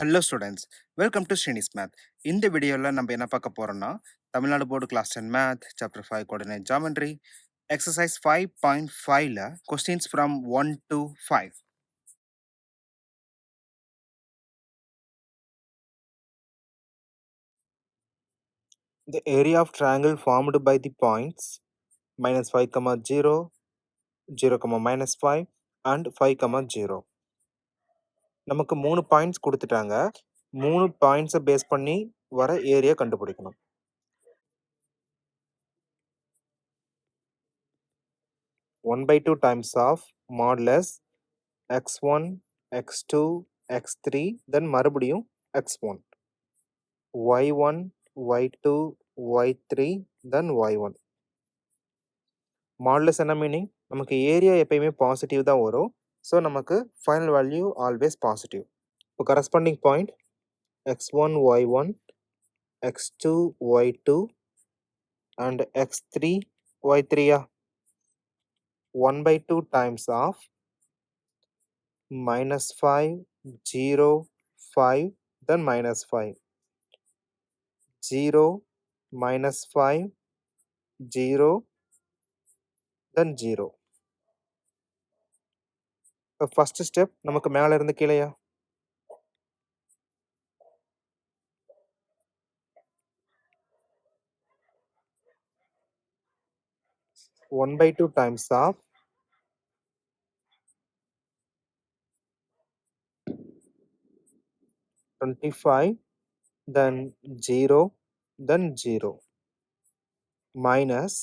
Hello students, welcome to Srinis math. இந்த வீடியோவில் நம்ம என்ன பார்க்க போகிறோம்னா Tamil Nadu board class 10 math chapter 5 coordinate geometry exercise 5.5ல questions from 1 to 5. The area of triangle formed by the points -5, 0, 0, -5 and 5, 0. நமக்கு 3 பாயிண்ட்ஸ் கொடுத்துட்டாங்க. 3 பாயிண்ட்ஸை பேஸ் பண்ணி வர ஏரியா கண்டுபிடிக்கணும். 1/2 times of modulus x1, x2, x3, then மறுபடியும் x1, y1, y2, y3, then y1. Modulus என்ன meaning? நமக்கு ஏரியா எப்பயுமே பாசிட்டிவ் தான் வரும். ஸோ நமக்கு ஃபைனல் வேல்யூ ஆல்வேஸ் பாசிட்டிவ். இப்போ corresponding point x1, y1, x2, y2 and x3, y3. 1/2 times of -5, 0, 5, then -5. 0, -5, 0, then 0. இப்போ first step நமக்கு மேலே இருந்து கீழேயா? 1/2 times of 25, then 0, then 0, minus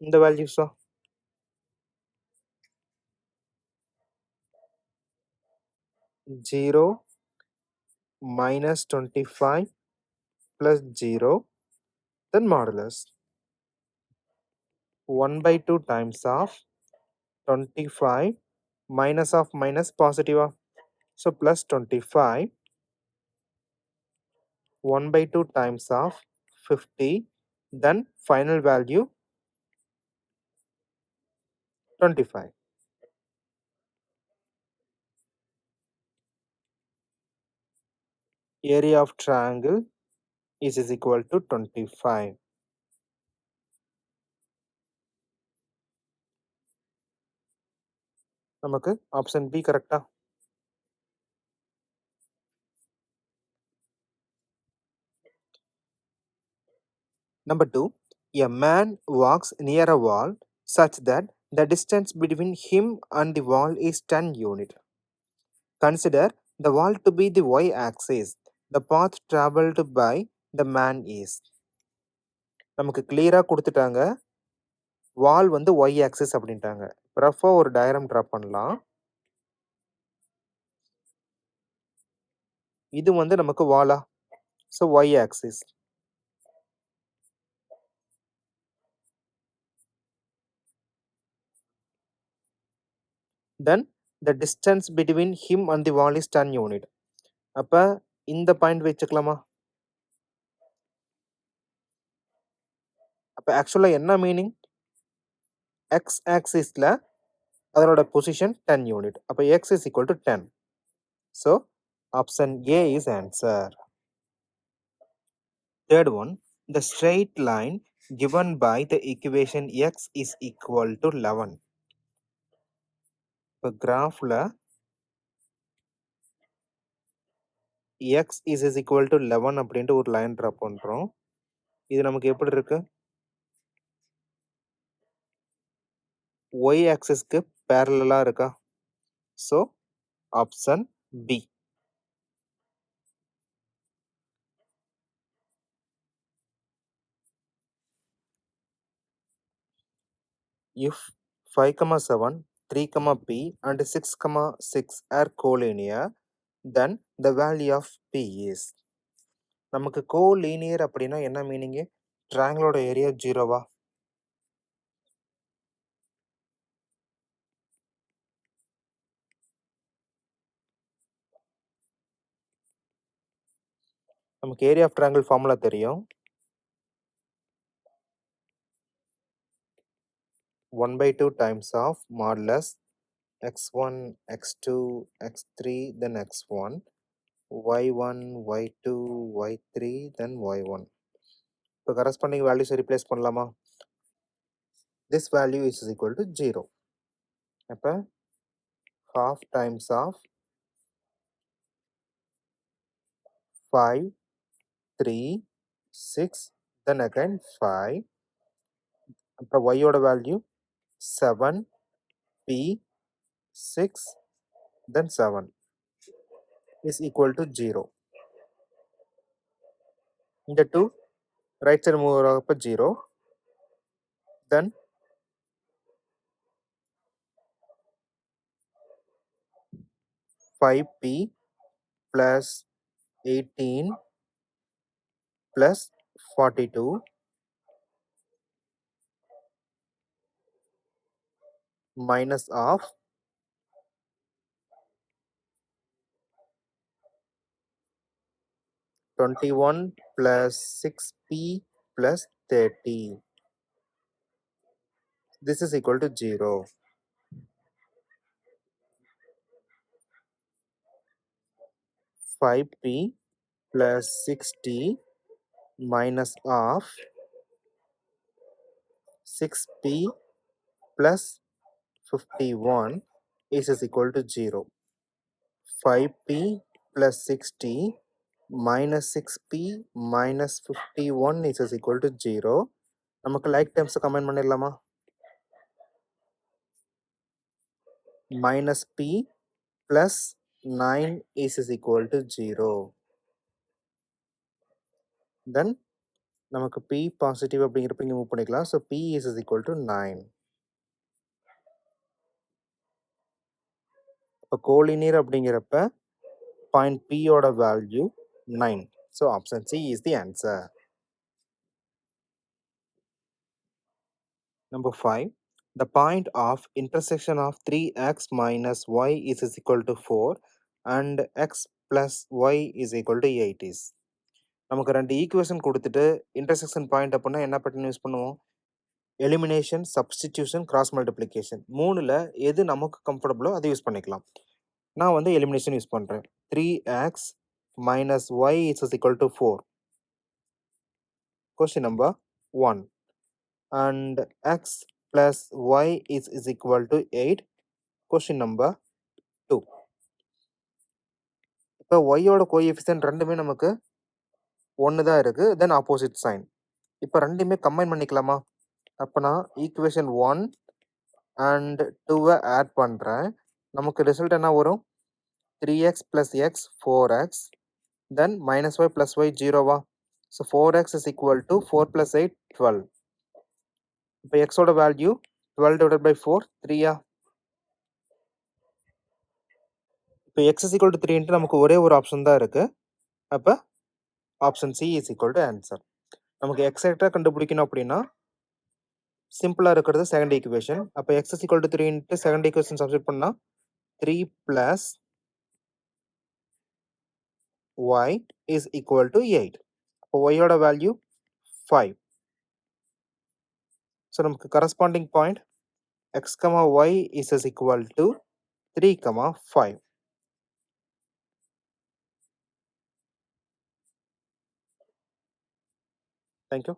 இந்த வேல்யூஸா? 0, -25 plus 0, then modulus. 1/2 times of 25 minus of minus positive. So plus 25, 1/2 times of 50, then final value 25. Area of triangle is equal to 25. நமக்கு option B கரெக்டா? Number 2, a man walks near a wall such that the distance between him and the wall is 10 units. Consider the wall to be the y-axis. The path traveled by the man is. நமக்கு கிளியராக கொடுத்துட்டாங்க. வால் வந்து y-axis அப்படின்ட்டாங்க. ரஃபாக ஒரு diagram draw பண்ணலாம். இது வந்து நமக்கு வாலா, so y-axis. Then the distance between him and the wall is 10 unit. அப்போ இந்த பாயிண்ட் வச்சுக்கலாமா? அப்போ ஆக்சுவலாக என்ன மீனிங்? எக்ஸ் ஆக்சிஸில் அதனோட பொசிஷன் 10 யூனிட். அப்போ x is equal to 10. So option A is answer. Third one, the straight line given by the equation x is equal to 11. இப்போ கிராஃபில் x is equal to 11 அப்படின்ட்டு ஒரு line draw பண்ணுறோம். இது நமக்கு எப்படி இருக்கு? y ஆக்சிஸ்க்கு பேரலாக இருக்கா? So option B. If 5, 7, 3, p and 6, 6 are collinear, then the value of p is. நமக்கு கோலீனியர் அப்படின்னா என்ன மீனிங்கு? ட்ரையாங்கிளோட ஏரியா 0வா? நமக்கு ஏரியா ஆஃப் ட்ரையாங்கிள் ஃபார்முலா தெரியும். 1/2 times of modulus x1, x2, x3, then x1, y1, y2, y3, then y1. இப்போ corresponding values replace பண்ணலாமா? This value is equal to 0. அப்போ half times of 5, 3, 6, then again 5. அப்புறம் y ஓட value 7, p, 6, then 7 is equal to 0. இந்த 2 right side move ஆகப்போ 0. Then 5p plus 18 plus 42 minus of 21 plus 6p plus 30. This is equal to 0. 5p plus 60 minus of 6p plus 51 is equal to 0. 5p plus 60 minus 6p minus 51 is equal to 0. நமக்கு like terms comment பண்ணிடலாமா? Minus p plus 9 is equal to 0. Then நமக்கு p positive அப்படிங்கிறப்ப இங்கே move பண்ணிக்கலாம். So p is equal to 9. இப்போ collinear அப்படிங்கிறப்ப point p ஓட value 9. So option C is the answer. Number 5. The point of intersection of 3x minus y is equal to 4 and x plus y is equal to 8 is. நமக்கு ரெண்டு equation கொடுத்துட்டு intersection point அப்படின்னா என்ன pattern use பண்ணுவோம்? Elimination, substitution, cross multiplication. மூணில் எது நமக்கு கம்ஃபர்டபுளோ அதை யூஸ் பண்ணிக்கலாம். நான் வந்து எலிமினேஷன் யூஸ் பண்ணுறேன். 3x minus y is equal to 4. Question number 1. And x plus y is equal to 8. Question number 2. இப்போ ஒய்யோட கோஎஃபிஷியன்ட் ரெண்டுமே நமக்கு ஒன்று தான் இருக்குது. தென் ஆப்போசிட் சைன். இப்போ ரெண்டுமே கம்பைன் பண்ணிக்கலாமா? அப்போ நான் ஈக்குவேஷன் 1 அண்ட் 2வை ஆட் பண்ணுறேன். நமக்கு ரிசல்ட் என்ன வரும்? 3x plus x 4x, then minus y plus y 0வா? So 4x is equal to 4 plus 8 12. இப்போ x ஓட வேல்யூ 12 divided by 4 3யா? இப்போ x is equal to 3 நமக்கு ஒரே ஒரு ஆப்ஷன் தான் இருக்குது. அப்போ option C is equal to answer. நமக்கு எக்ஸாக்டாக கண்டுபிடிக்கணும் அப்படின்னா சிம்பிளாக இருக்கிறது செகண்ட் ஈக்குவேஷன். அப்போ x is equal to 3 second equation substitute பண்ணால் 3 plus y is equal to 8. அப்போ y ஓட வேல்யூ 5. ஸோ நமக்கு corresponding point x, y is equal to 3, 5. Thank you.